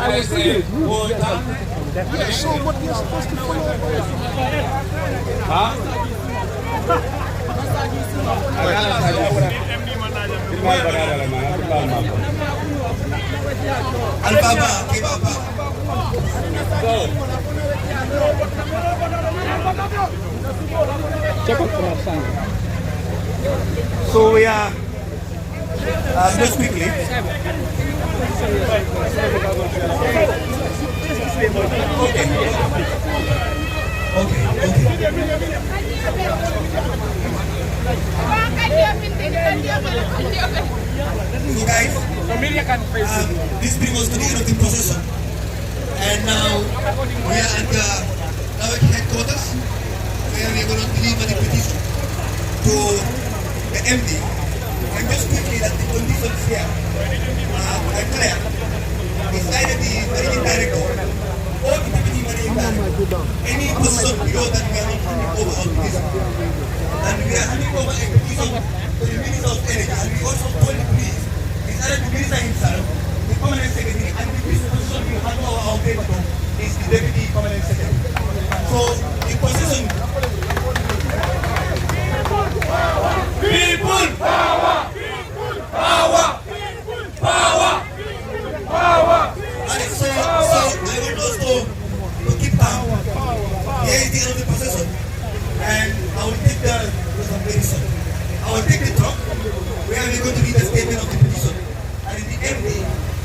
So what you're supposed to follow? Huh? So we are just quickly. Okay. So guys, this brings us to the end of the procession, and now we are at the NAWEC headquarters, where we are going to deliver the petition to the MD. And just quickly, that the conditions here are clear. It's either the managing director or the deputy managing director. Any position below that we are not handing over on this. And we are handing over a petition to the Minister of Energy. And we also told the police, it's either the Minister himself, the Permanent Secretary, and the position we hand over our paper to is the Deputy Permanent Secretary. So the position. People power! People power! People power! Power! And so I want us to keep calm. Here is the end of the procession. And I will take the petition. I will take the truck where we are going to read the statement of the petition. And in the MD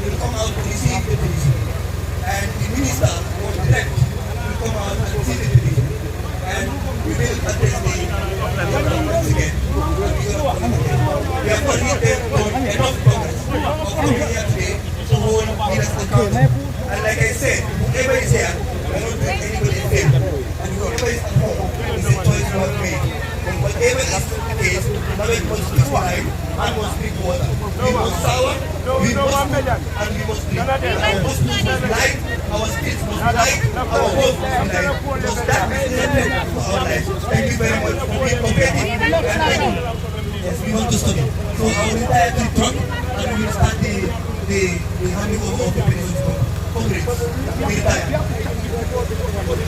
will come out to receive the petition. And the minister or the direct will come out and receive the petition. And we will address the once again. We have already done enough progress of coming here today to hold leaders accountable. And like I said, whoever is here, we are not doing anybody a favor. And whoever is at home is a choice you have made. But whatever is the case, NAWEC must drink wine and must drink water. We must sour, we must cook, and we must drink. Our hospitals must be light, our streets must be light, our homes must be light. Because that is the end for our lives. Thank you very much for being competitive and thank you. Yes, we want to study. So I will retire to the truck and we will start the handing over of the petitions to Congress. We retire.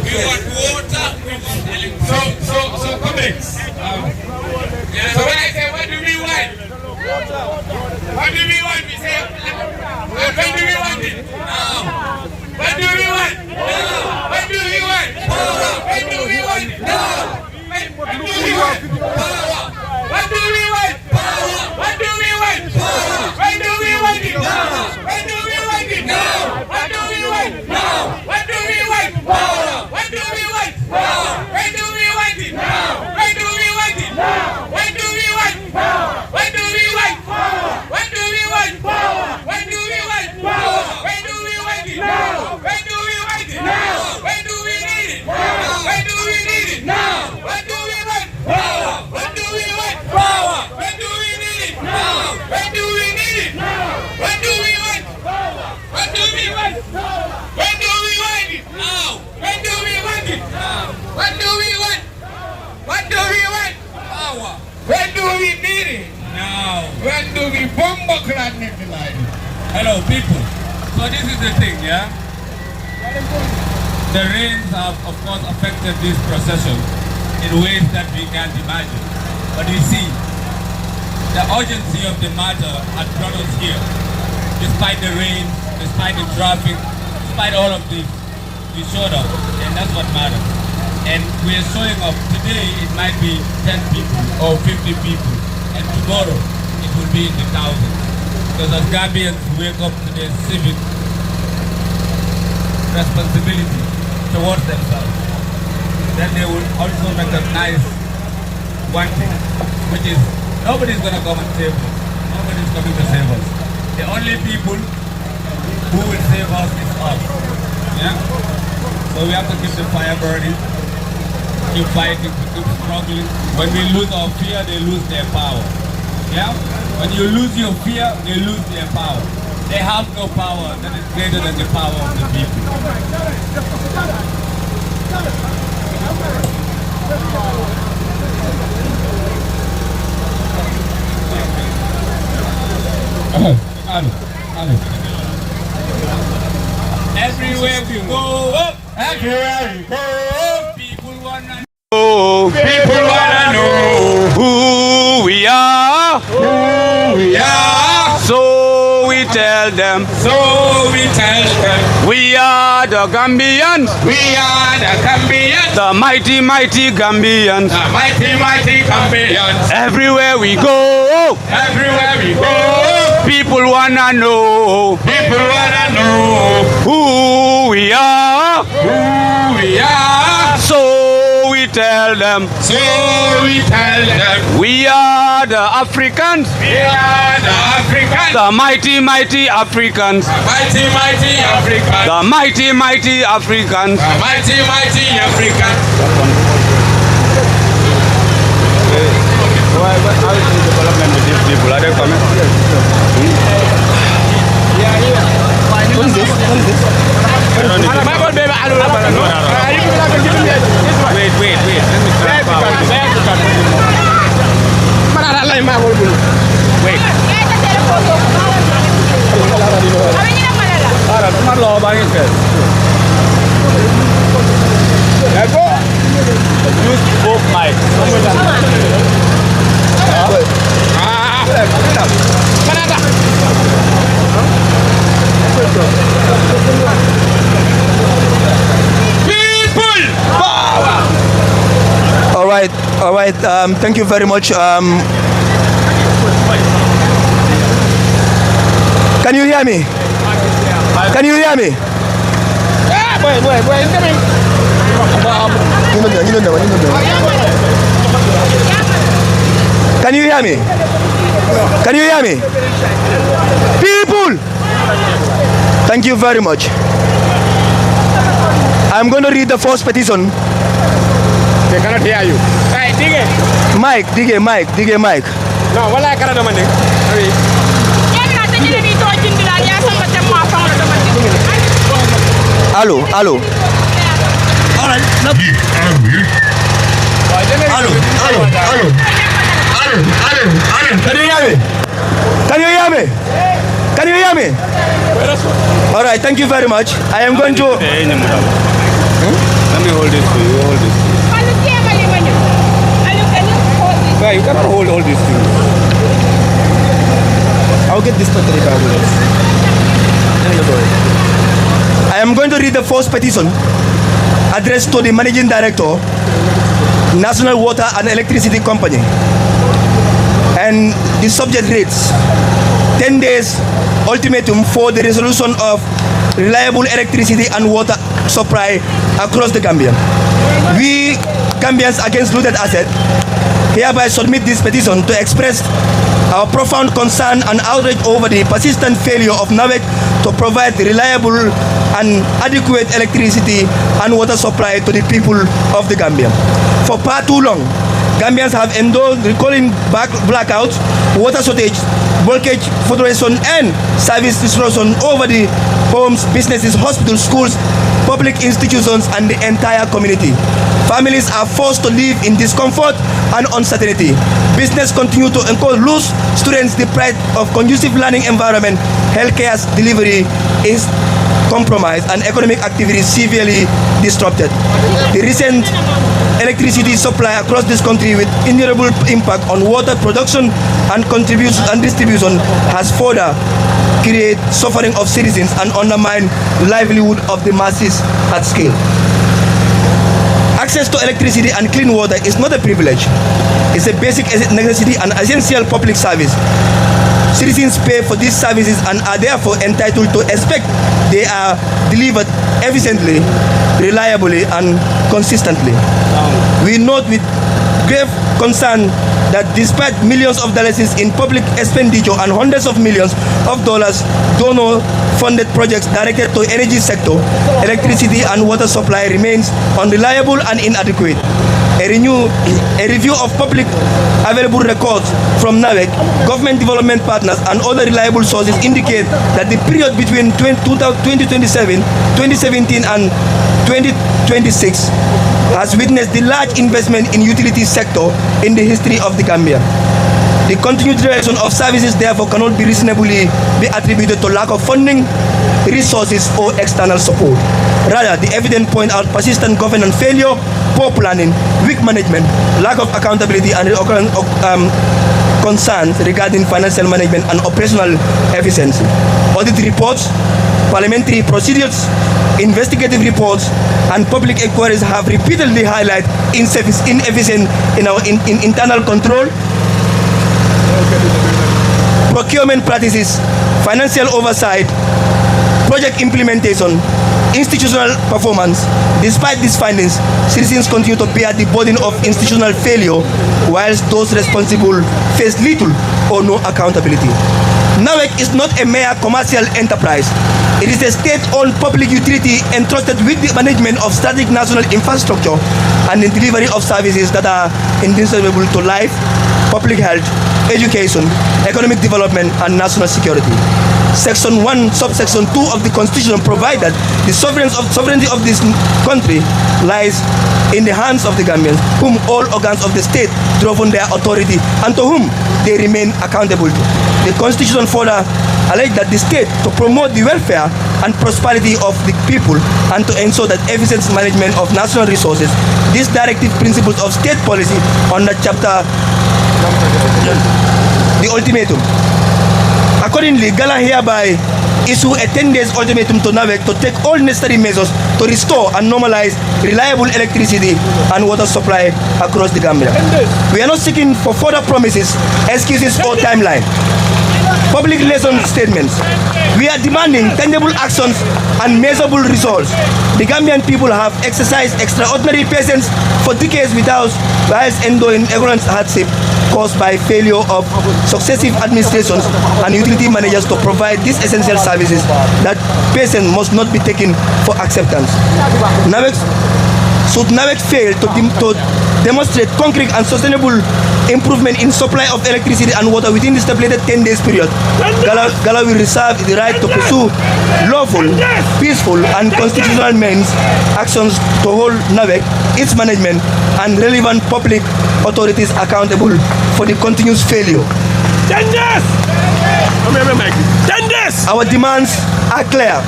We want water, we want electricity. So comments. So when I say what do we want? What do we want? We say, when do we want it? Now. What do we want? Now. What do we want? When do we want it? Now. What do we want? What do we want? What do we want? When do we want it? Now. When do we want it? Now. What do we want? Now. What do we want? What do we want? When do we want it? Now. When do we want it? Now. When do we want? When do we want? When do we want? When do we want? When do we want it? Now. When do we want it? Now. When do we need it? When do we need it? Now. When do we want? When do we want? When do we need it? Now. When do we need it? When do we want? When do we want? When do we want it? Now. When do we want it? When do we want? What do we want? Power. When do we need it? Now. When do we bomba clan need the line? Hello people. So this is the thing, yeah? The rains have of course affected this procession in ways that we can't imagine. But you see, the urgency of the matter had brought us here. Despite the rain, despite the traffic, despite all of this, we showed up, and that's what matters. And we are showing up. Today it might be 10 people or 50 people, and tomorrow it will be in the thousands. Because as Gambians wake up to their civic responsibility towards themselves, then they will also recognize one thing, which is nobody's going to come and save us. Nobody's coming to save us. The only people who will save us is us. Yeah? So we have to keep the fire burning, keep fighting, keep struggling. When we lose our fear, they lose their power. Yeah? When you lose your fear, they lose their power. They have no power that is greater than the power of the people. Everywhere we go, Everywhere we go, people wanna people wanna know who we are. who we are. So we tell them so we tell them we are the Gambians, we are the Gambians, the mighty, mighty Gambians. the mighty, mighty Gambians. Everywhere we go, Everywhere we go, people wanna know people wanna know who we are. who we are. So we tell them So we tell them we are the Africans, we are the Africans, the mighty, mighty Africans, mighty, mighty Africans, the mighty, mighty Africans. the mighty, mighty Africans. How is the development with these people? Are they coming? Wait. Let me transfer. Wait. Use both mics. All right. Thank you very much. Can you hear me? Can you hear me? Can you hear me? Can you hear me? People! Thank you very much. I'm going to read the first petition. They cannot hear you. Hey, dig it. Mike. No, wala kana da mande. Hello. Hello. Can you hear me? Can you hear me? All right, thank you very much. I am going to... Let me hold this for you. Hold this. You cannot hold all these things. I'll get this battery back. I am going to read the first petition addressed to the Managing Director, National Water and Electricity Company. And the subject reads, 10 days ultimatum for the resolution of reliable electricity and water supply across the Gambia. We, Gambians Against Looted Assets, hereby submit this petition to express our profound concern and outrage over the persistent failure of NAWEC to provide reliable and adequate electricity and water supply to the people of the Gambia. For far too long, Gambians have endured recalling blackouts, water shortage, blockage, filtration, and service disruption over the homes, businesses, hospitals, schools, public institutions, and the entire community. Families are forced to live in discomfort and uncertainty. Business continue to incur loose, students deprived of conducive learning environment, healthcare delivery is compromised, and economic activity severely disrupted. The recent electricity supply across this country with inevitable impact on water production and contribution and distribution has further created suffering of citizens and undermined livelihood of the masses at scale. Access to electricity and clean water is not a privilege. It's a basic necessity and essential public service. Citizens pay for these services and are therefore entitled to expect they are delivered efficiently, reliably, and consistently. We note with grave concern that despite millions of dollars in public expenditure and hundreds of millions of dollars donor-funded projects directed to energy sector, electricity and water supply remains unreliable and inadequate. A review of public available records from NAWEC, government development partners, and other reliable sources indicate that the period between 2017 and 2026 has witnessed the large investment in utility sector in the history of the Gambia. The continued duration of services therefore cannot be reasonably be attributed to lack of funding, resources, or external support. Rather, the evidence point out persistent governance failure, poor planning, weak management, lack of accountability, and concerns regarding financial management and operational efficiency. Audit reports, parliamentary procedures, investigative reports, and public inquiries have repeatedly highlighted inefficiency in our internal control, procurement practices, financial oversight, project implementation, institutional performance. Despite these findings, citizens continue to bear the burden of institutional failure, whilst those responsible face little or no accountability. NAWEC is not a mere commercial enterprise. It is a state-owned public utility entrusted with the management of strategic national infrastructure and the delivery of services that are indispensable to life, public health, education, economic development, and national security. Section 1, subsection 2 of the Constitution provided the sovereignty of this country lies in the hands of the Gambians, whom all organs of the state govern their authority and to whom they remain accountable to. The Constitution further alleged that the state to promote the welfare and prosperity of the people and to ensure that efficient management of national resources. These directive principles of state policy under chapter the ultimatum. Accordingly, GALA hereby issue a 10-day ultimatum to NAWEC to take all necessary measures to restore and normalize reliable electricity and water supply across the Gambia. We are not seeking for further promises, excuses, or timeline. Public relation statements. We are demanding tangible actions and measurable results. The Gambian people have exercised extraordinary patience for decades whilst enduring economic hardship caused by failure of successive administrations and utility managers to provide these essential services. That patience must not be taken for acceptance. Should NAWEC fail to demonstrate concrete and sustainable improvement in supply of electricity and water within the stipulated 10 days period, GALA will reserve the right to pursue lawful, peaceful, and constitutional means actions to hold NAWEC, its management, and relevant public authorities accountable for the continuous failure. Our demands are clear.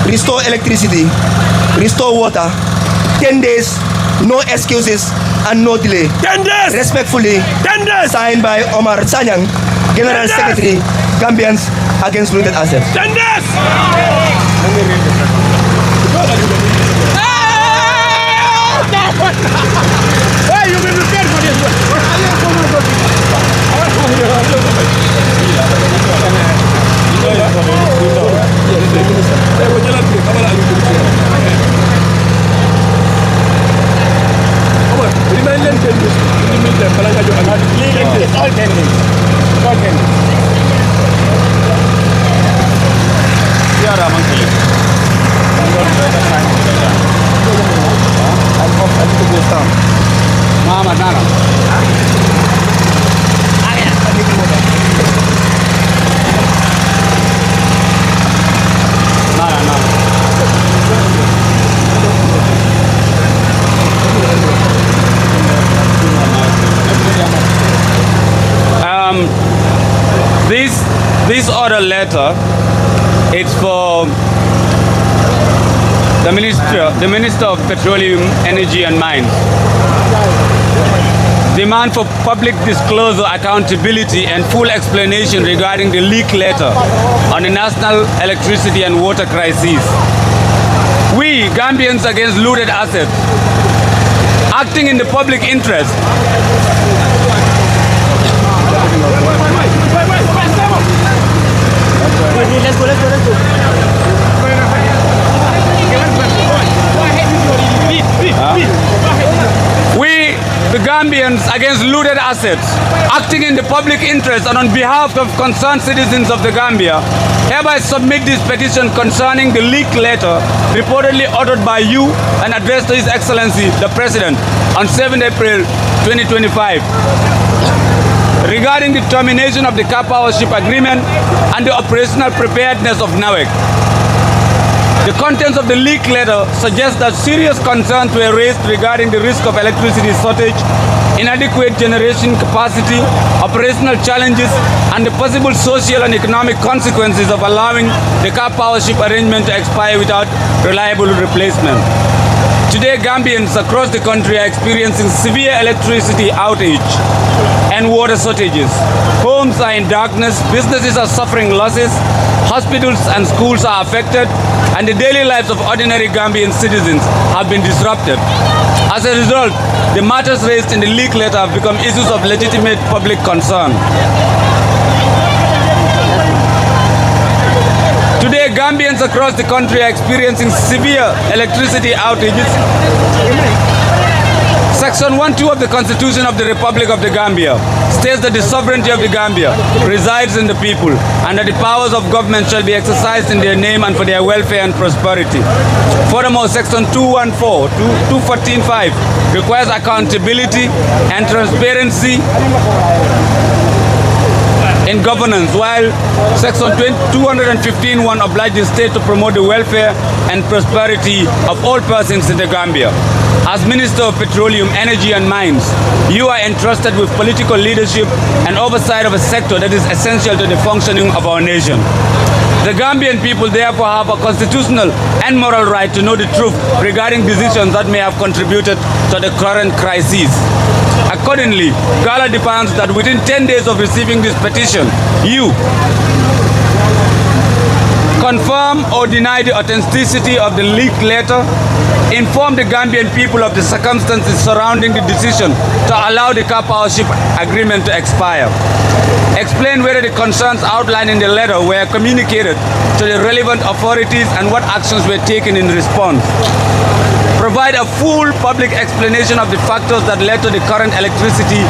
Restore electricity, restore water, 10 days, no excuses, and no delay. 10 days! Respectfully, 10 days! Signed by Omar Sanyang, General Secretary, Gambians Against Looted Assets. 10 days! Hey, you will be prepared for this. This order letter, it's for the Minister of Petroleum, Energy and Mines. Demand for public disclosure, accountability and full explanation regarding the leak letter on the national electricity and water crisis. We, Gambians Against Looted Assets, acting in the public interest, Let's go. we, the Gambians Against Looted Assets, acting in the public interest and on behalf of concerned citizens of the Gambia, hereby submit this petition concerning the leaked letter reportedly uttered by you and addressed to His Excellency, the President, on 7 April 2025. Regarding the termination of the car powership agreement and the operational preparedness of NAWEC. The contents of the leaked letter suggest that serious concerns were raised regarding the risk of electricity shortage inadequate generation capacity, operational challenges, and the possible social and economic consequences of allowing the car power ship arrangement to expire without reliable replacement. Today, Gambians across the country are experiencing severe electricity outage and water shortages. Homes are in darkness, businesses are suffering losses, hospitals and schools are affected, and the daily lives of ordinary Gambian citizens have been disrupted. As a result, the matters raised in the leak letter have become issues of legitimate public concern. Today, Gambians across the country are experiencing severe electricity outages. Section 1(2) of the Constitution of the Republic of the Gambia states that the sovereignty of the Gambia resides in the people and that the powers of government shall be exercised in their name and for their welfare and prosperity. Furthermore, Section 214 to 214(5) requires accountability and transparency in governance, while Section 215(1) obliges the state to promote the welfare and prosperity of all persons in the Gambia. As Minister of Petroleum, Energy and Mines, you are entrusted with political leadership and oversight of a sector that is essential to the functioning of our nation. The Gambian people therefore have a constitutional and moral right to know the truth regarding decisions that may have contributed to the current crisis. Accordingly, GALA demands that within 10 days of receiving this petition, you confirm or deny the authenticity of the leaked letter, inform the Gambian people of the circumstances surrounding the decision to allow the car power ship agreement to expire, explain whether the concerns outlined in the letter were communicated to the relevant authorities and what actions were taken in response. Provide a full public explanation of the factors that led to the current electricity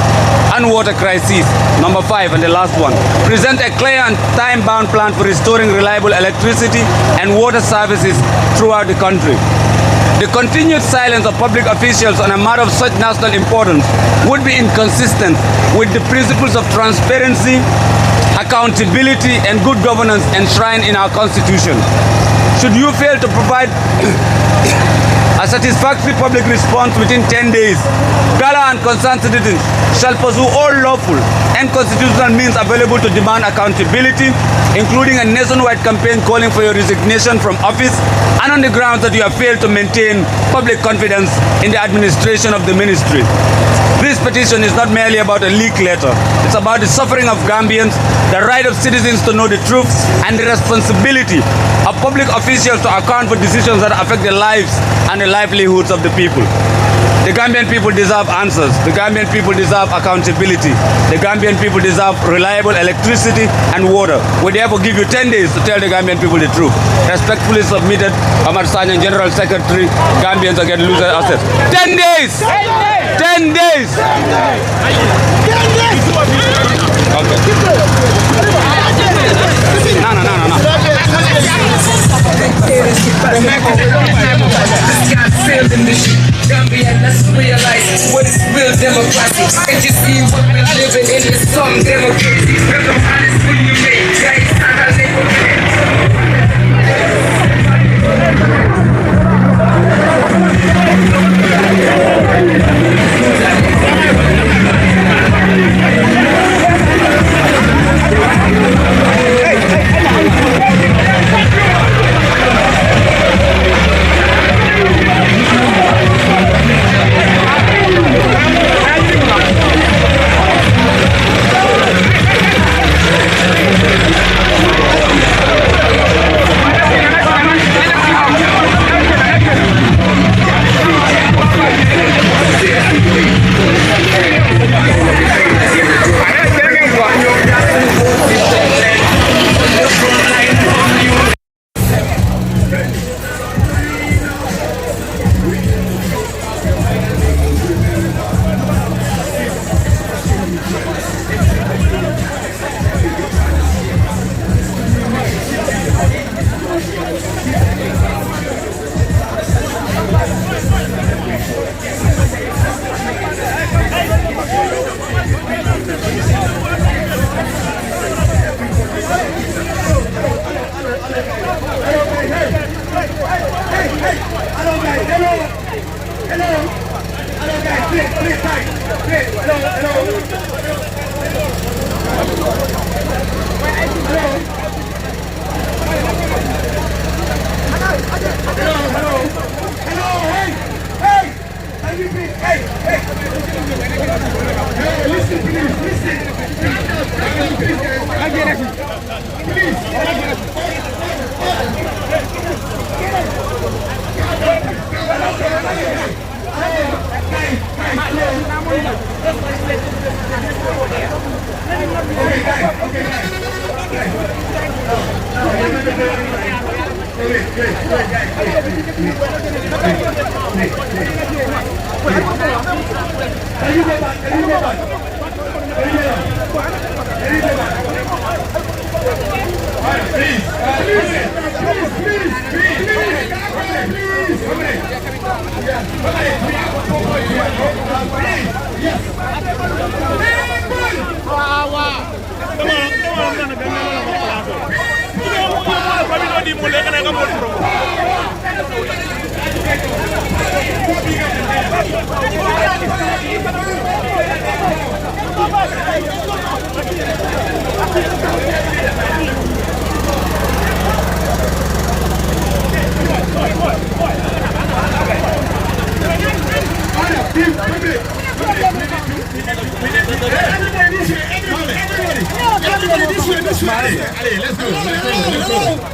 and water crisis. Number 5, and the last one. Present a clear and time-bound plan for restoring reliable electricity and water services throughout the country. The continued silence of public officials on a matter of such national importance would be inconsistent with the principles of transparency, accountability, and good governance enshrined in our Constitution. Should you fail to provide a satisfactory public response within 10 days, GALA and concerned citizens shall pursue all lawful and constitutional means available to demand accountability, including a nationwide campaign calling for your resignation from office and on the grounds that you have failed to maintain public confidence in the administration of the ministry. This petition is not merely about a leak letter. It's about the suffering of Gambians, the right of citizens to know the truth, and the responsibility of public officials to account for decisions that affect their lives and the livelihoods of the people. The Gambian people deserve answers. The Gambian people deserve accountability. The Gambian people deserve reliable electricity and water. We therefore give you 10 days to tell the Gambian people the truth. Respectfully submitted, Ahmad Sanyan, General Secretary, Gambians Against Looted Assets. 10 days! 10 days! 10 days! Okay. No. Gambia, let's realize what is real democracy. Can't you see what we're living in is some democracy? Come honest when you make guys, I Let's go.